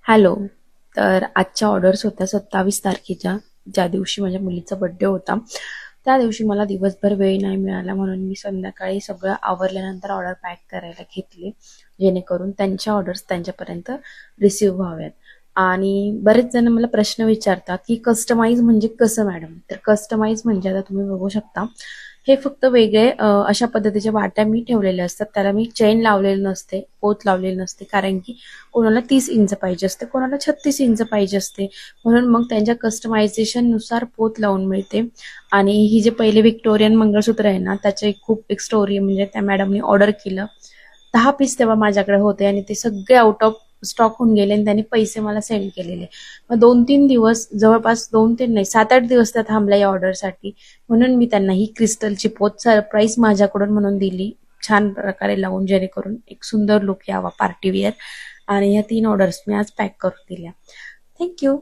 Hello. तर आजच्या orders होत्या 27 तारखेच्या, ज्या दिवशी माझ्या मुलीचा बड्डे होता. त्या दिवशी मला दिवसभर वेळ नाही मिळाला, म्हणून मी संध्याकाळी सगळं आवरल्यानंतर ऑर्डर पॅक करायला घेतली, जेणेकरून त्यांच्या ऑर्डर्स त्यांच्यापर्यंत रिसीव्ह व्हाव्यात. आणि बरेच जण मला प्रश्न विचारतात की कस्टमाइज म्हणजे कसं मॅडम? तर कस्टमाइज म्हणजे आता तुम्ही बघू शकता, हे फक्त वेगळे अशा पद्धतीच्या वाट्या मी ठेवलेल्या असतात. त्याला मी चेन लावलेली नसते, पोत लावलेली नसते, कारण की कोणाला 30 इंच पाहिजे असते, कोणाला 36 इंच पाहिजे असते. म्हणून मग त्यांच्या कस्टमायझेशन नुसार पोत लावून मिळते. आणि ही जे पहिले व्हिक्टोरियन मंगळसूत्र आहे ना, त्याची खूप एक स्टोरी, म्हणजे त्या मॅडमनी ऑर्डर केलं, 10 पीस तेव्हा माझ्याकडे होते आणि ते सगळे आउट ऑफ स्टॉक होऊन गेले आणि त्यांनी पैसे मला सेंड केलेले. मग 2-3 दिवस, जवळपास 2-3 नाही, 7-8 दिवस त्या थांबल्या या ऑर्डरसाठी. म्हणून मी त्यांना ही क्रिस्टलची पोत सरप्राईज माझ्याकडून म्हणून दिली, छान प्रकारे लावून, जेणेकरून एक सुंदर लुक यावा पार्टी वेअर. आणि ह्या 3 ऑर्डर्स मी आज पॅक करून दिल्या. थँक्यू.